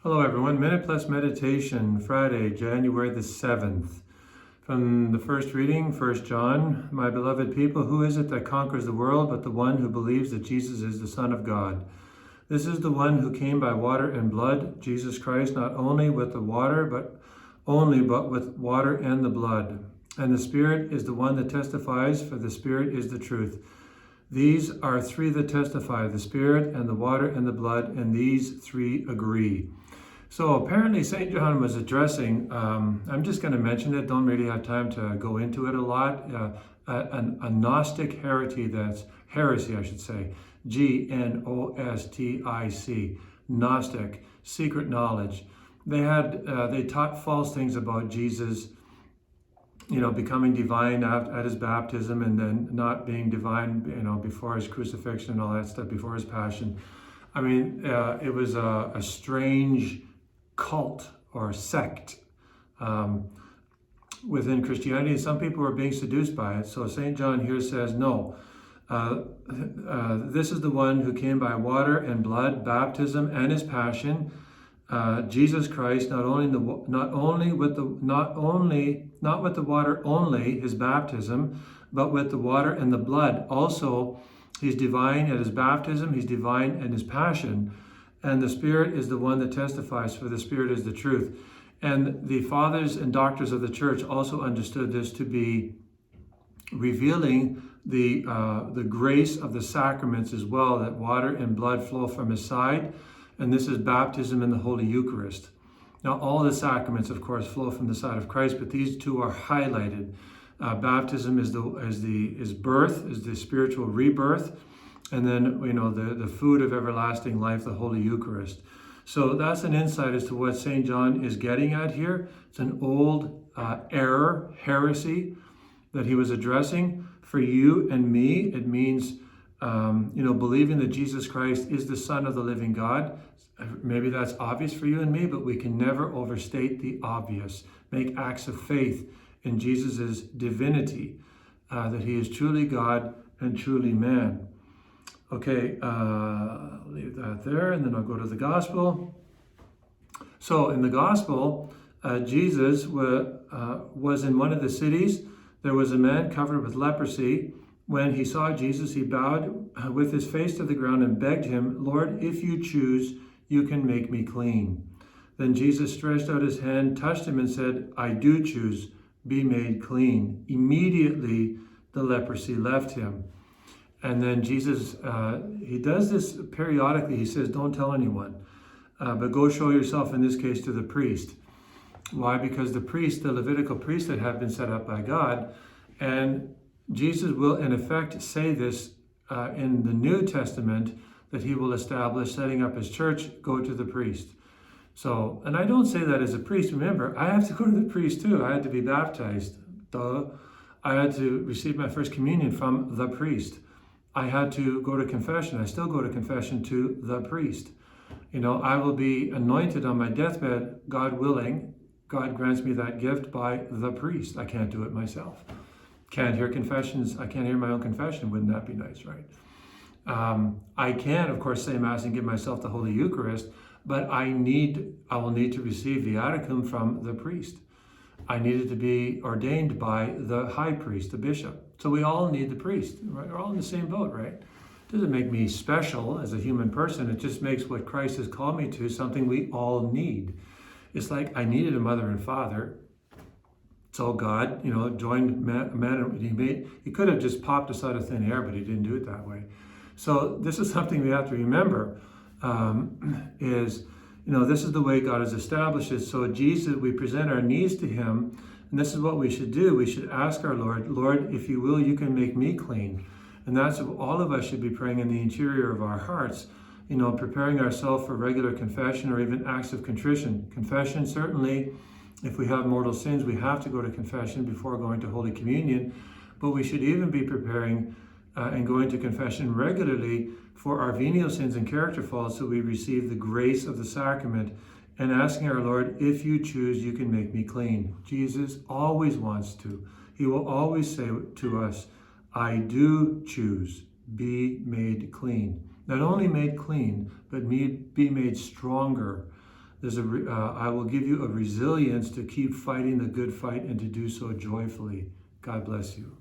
Hello everyone, Minute Plus Meditation, Friday, January the 7th. From the first reading, 1 John, My beloved people, who is it that conquers the world but the one who believes that Jesus is the Son of God? This is the one who came by water and blood, Jesus Christ, not only with the water, but with water and the blood. And the Spirit is the one that testifies, for the Spirit is the truth. These are three that testify, the Spirit and the water and the blood, and these three agree. So apparently St. John was addressing, I'm just going to mention it, don't really have time to go into it a lot, a Gnostic heresy, Gnostic, Gnostic, secret knowledge. They taught false things about Jesus, becoming divine at his baptism and then not being divine, before his crucifixion and all that stuff, before his passion. I mean, it was a strange cult or sect within Christianity. Some people were being seduced by it. So St. John here says, no, this is the one who came by water and blood, baptism and his passion, Jesus Christ, not with the water only, his baptism, but with the water and the blood. Also, he's divine at his baptism, he's divine in his passion, and the Spirit is the one that testifies, for the Spirit is the truth. And the fathers and doctors of the church also understood this to be revealing the grace of the sacraments as well, that water and blood flow from his side, and this is baptism in the Holy Eucharist. Now, all the sacraments, of course, flow from the side of Christ, but these two are highlighted. Baptism is birth, is the spiritual rebirth, and then the food of everlasting life, the Holy Eucharist. So that's an insight as to what St. John is getting at here. It's an old heresy that he was addressing. For you and me, it means believing that Jesus Christ is the Son of the living God. Maybe that's obvious for you and me, but we can never overstate the obvious. Make acts of faith in Jesus' divinity, that he is truly God and truly man. Okay, I'll leave that there, and then I'll go to the gospel. So in the gospel, Jesus was in one of the cities. There was a man covered with leprosy. When he saw Jesus, he bowed with his face to the ground and begged him, Lord, if you choose, you can make me clean. Then Jesus stretched out his hand, touched him, and said, I do choose, be made clean. Immediately, the leprosy left him. And then Jesus, he does this periodically. He says, don't tell anyone, but go show yourself, in this case, to the priest. Why? Because the Levitical priesthood had been set up by God, and Jesus will, in effect, say this in the New Testament, that he will establish, setting up his church, go to the priest. So, and I don't say that as a priest. Remember, I have to go to the priest too. I had to be baptized. I had to receive my first communion from the priest. I had to go to confession. I still go to confession to the priest. I will be anointed on my deathbed, God willing. God grants me that gift by the priest. I can't do it myself. Can't hear confessions. I can't hear my own confession. Wouldn't that be nice, right? I can, of course, say Mass and give myself the Holy Eucharist, but I will need to receive viaticum from the priest. I needed to be ordained by the high priest, the bishop. So we all need the priest, right? We're all in the same boat, right? It doesn't make me special as a human person. It just makes what Christ has called me to something we all need. It's like I needed a mother and father. So God, joined man. He could have just popped us out of thin air, but he didn't do it that way. So this is something we have to remember, this is the way God has established it. So Jesus, we present our needs to him, and this is what we should do. We should ask our Lord, if you will, you can make me clean. And that's what all of us should be praying in the interior of our hearts, preparing ourselves for regular confession or even acts of contrition. Confession, certainly, if we have mortal sins, we have to go to confession before going to Holy Communion, but we should even be preparing and going to confession regularly for our venial sins and character faults, so we receive the grace of the sacrament, and asking our Lord, if you choose, you can make me clean. Jesus always wants to. He will always say to us, I do choose, be made clean. Not only made clean, but be made stronger. I will give you a resilience to keep fighting the good fight and to do so joyfully. God bless you.